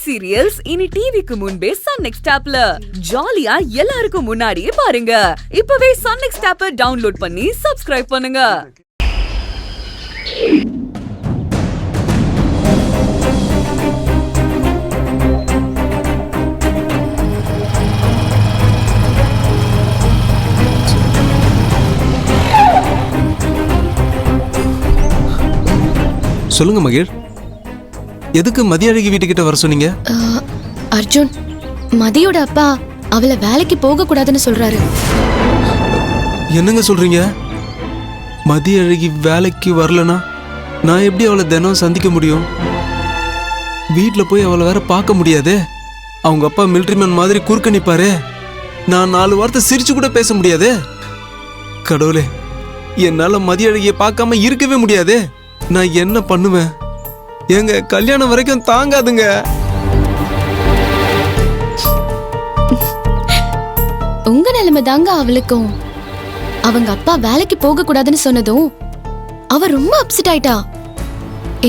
Web serials இனி டிவிக்கு முன்பே சன் நெக்ஸ்ட் ஆப்ல ஜாலியா எல்லாருக்கும் முன்னாடியே பாருங்க. இப்பவே சன் நெக்ஸ்ட் ஆப்பை டவுன்லோட் பண்ணி சப்ஸ்கிரைப் பண்ணுங்க. சொல்லுங்க மகிழ், எதுக்கு மதியழகி வீட்டுக்கிட்ட வர சொன்னீங்க? அர்ஜுன், மதியோட அப்பா அவளை வேலைக்கு போக கூடாதுன்னு சொல்றாரு. என்னங்க சொல்றீங்க? மதியழகி வேலைக்கு வரலனா நான் எப்படி அவளை தினம் சந்திக்க முடியும்? வீட்டில் போய் அவளை வேற பார்க்க முடியாதே. அவங்க அப்பா மிலிட்ரிமேன் மாதிரி குறுக்க நிப்பாரு. நான் 4 வார்த்தை சிரிச்சு கூட பேச முடியாதே. கடவுளே, என்னால மதியழகியை பார்க்காம இருக்கவே முடியாதே. நான் என்ன பண்ணுவேன்? எங்க கல்யாணம் வரைக்கும் தாங்காதுங்க. உங்க நிலைமை தாங்க அவளுக்கும். அவங்க அப்பா வேலைக்கு போக கூடாதுன்னு சொன்னதும் அவ ரொம்ப அப்செட் ஆயிட்டா.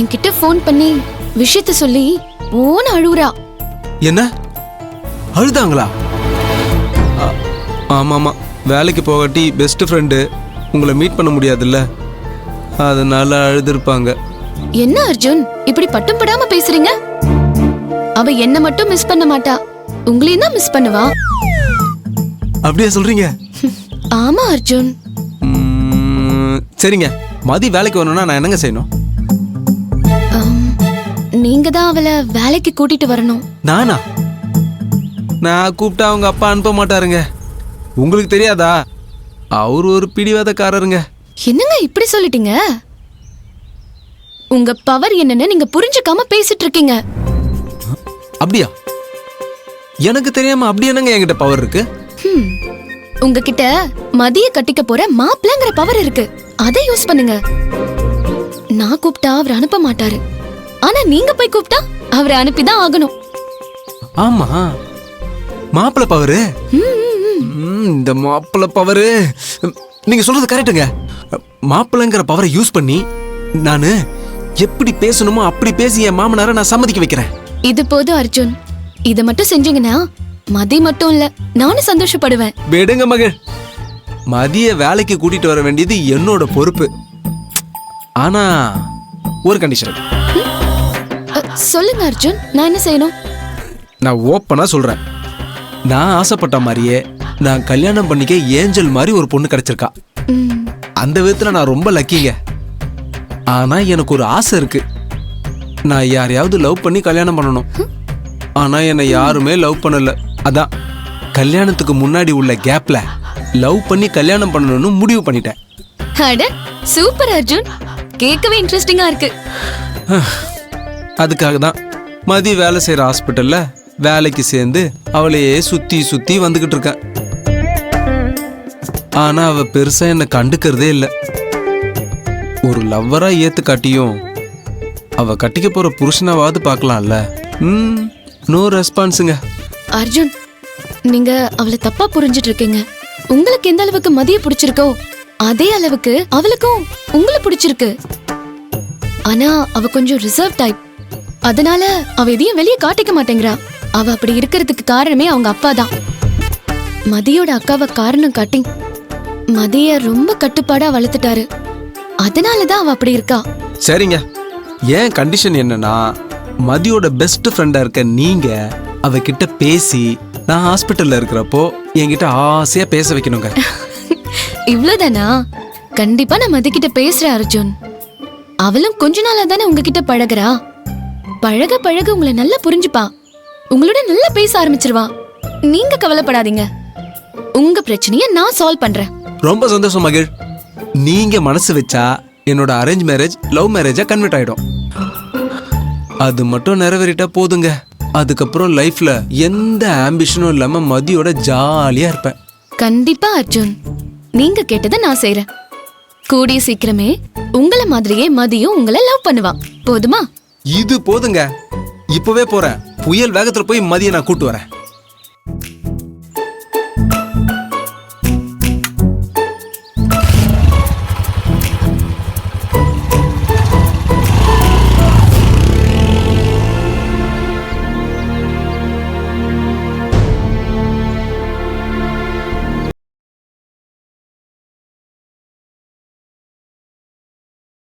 என்கிட்ட போன் பண்ணி விஷயத்த சொல்லி ஓன அழுவுறா. என்ன அழுதாங்களா? ஆமாமா, வேலைக்கு போகாட்டி பெஸ்ட் ஃப்ரெண்டு உங்களை மீட் பண்ண முடியாதுல்ல, அதனால அழுதுருப்பாங்க. என்ன அர்ஜுன், இப்படி பட்டும் படாம பேசுறீங்க? அவ என்ன மட்டும் மிஸ் பண்ண மாட்டா, உங்களையும் தான் மிஸ் பண்ணுவா. அப்படியே சொல்றீங்க? ஆமா அர்ஜுன். சரிங்க, மதி வேலைக்கு வரணும்னா நான் என்னங்க செய்யணும்? நீங்க தான் அவளை வேலைக்கு கூட்டிட்டு வரணும். நானா? நான் கூப்பிட்டா அவங்க அப்பா அனுப்ப மாட்டாருங்க. உங்களுக்கு தெரியாதா? அவரு ஒரு பிடிவாதக்காரருங்க. என்னங்க இப்படி சொல்லிட்டீங்க? உங்க பவர் என்னன்னு நீங்க புரிஞ்சுக்காம பேசிட்டு இருக்கீங்க. அப்படியா? எனக்கு தெரியாம அப்படி என்னங்க என்கிட்ட பவர் இருக்கு? உங்ககிட்ட மதிய கட்டிக்க போற மாப்பிள்ளைங்கிற பவர் இருக்கு. அதை யூஸ் பண்ணுங்க. நான் கூப்பிட்டா அவர் அனுப்ப மாட்டாரு, ஆனா நீங்க போய் கூப்பிட்டா அவரை அனுப்பிதான் ஆகணும். ஆமா, மாப்பிள்ளை பவரு. இந்த மாப்பிள்ளை பவரு நீங்க சொல்றது கரெக்டுங்க. மாப்பிள்ளைங்கிற பவரை யூஸ் பண்ணி நானு எப்படி பேசணுமோ அப்படி பேசி என் மாமனாரை நான் சம்மதிக்க வைக்கிறேன். இது போதும் அர்ஜுன். இத மட்டும் செஞ்சீங்கன்னா மதி மட்டும் இல்ல, நானும் சந்தோஷப்படுவேன். விடுங்க மகள், மதிய வேலைக்கு கூட்டிட்டு வர வேண்டியது என்னோட பொறுப்பு. ஆனா ஒரு கண்டிஷன். சொல்லுங்க அர்ஜுன், நான் என்ன செய்யணும்? நான் ஓப்பனா சொல்றேன். நான் ஆசைப்பட்ட மாதிரியே நான் கல்யாணம் பண்ணிக்க ஏஞ்சல் மாதிரி ஒரு பொண்ணு கிடைச்சிருக்கா. அந்த விதத்துல நான் ரொம்ப லக்கிங்க. ஆனா எனக்கு ஒரு ஆசை இருக்கு. நான் யாரையாவது லவ் பண்ணி கல்யாணம் பண்ணணும். ஆனா என்னை யாருமே லவ் பண்ணல. அதான் கல்யாணத்துக்கு முன்னாடி உள்ள கேப்ல லவ் பண்ணி கல்யாணம் பண்ணணும்னு முடிவு பண்ணிட்டேன். அட சூப்பர் அர்ஜுன், கேட்கவே இன்ட்ரெஸ்டிங்கா இருக்கு. அதுக்காக தான் மதி வேலை செய்யற ஹாஸ்பிட்டல்ல வேலைக்கு சேர்ந்து அவளையே சுத்தி சுத்தி வந்துகிட்டு இருக்கேன். ஆனா அவ பெருசா என்ன கண்டுக்கிறதே இல்லை. ஒரு லவ்வரா ஏத்து காட்டியும் அவ கட்டிக்க போற புருஷனாவது பார்க்கலாம்ல. நோ ரெஸ்பான்ஸுங்க. அர்ஜுன், நீங்க அவளை தப்பா புரிஞ்சிட்டு இருக்கீங்க. உங்களுக்கு எந்த அளவுக்கு மதிய பிடிச்சிருக்கோ அதே அளவுக்கு அவளுக்கும் உங்களை பிடிச்சிருக்கு. ஆனா அவ கொஞ்சம் ரிசர்வ் டைப். அதனால அவ எதையும் வெளியே காட்டிக்க மாட்டேங்கிறா. அவ அப்படி இருக்கிறதுக்கு காரணமே அவங்க அப்பா தான். மதியோட அக்காவை காரணம் காட்டி மதிய ரொம்ப கட்டுப்பாடா வளர்த்துட்டாரு. அதனாலதான் அவ அப்படி இருக்கா. சரிங்க, ஏன் கண்டிஷன் என்னன்னா மதியோட பெஸ்ட் ஃப்ரெண்டா இருக்க நீங்க அவகிட்ட பேசி நான் ஹாஸ்பிட்டல்ல இருக்கிறப்போ என்கிட்ட ஆசையா பேச வைக்கணுங்க. இவ்வளவுதானா? கண்டிப்பா நான் மதிக்கிட்ட பேசுறேன் அர்ஜுன். அவளும் கொஞ்ச நாளா தானே உங்ககிட்ட பழகுறா. பழக பழக உங்களை நல்லா புரிஞ்சுப்பா. உங்களோட நல்லா பேச ஆரம்பிச்சிருவா. நீங்க கவலைப்படாதீங்க, உங்க பிரச்சனைய நான் சால்வ் பண்றேன். ரொம்ப சந்தோஷம் மகிழ். நீங்க மனசு வச்சா என்னோட அரேஞ்ச் மேரேஜ் லவ் மேரேஜா கன்வெர்ட் ஆயிடும். அது மட்டும் நிறைவேறிட்டா போதுங்க. அதுக்கப்புறம் லைஃப்ல எந்த ஆம்பிஷனும் இல்லாம மதியோட ஜாலியா இருப்பேன். கண்டிப்பா அர்ஜுன், நீங்க கேட்டதை நான் செய்றேன். கூடிய சீக்கிரமே உங்களை மாதிரியே மதியும் உங்களை லவ் பண்ணுவா. போதுமா? இது போதுங்க. இப்பவே போறேன். புயல் வேகத்துல போய் மதிய நான் கூட்டு வரேன்.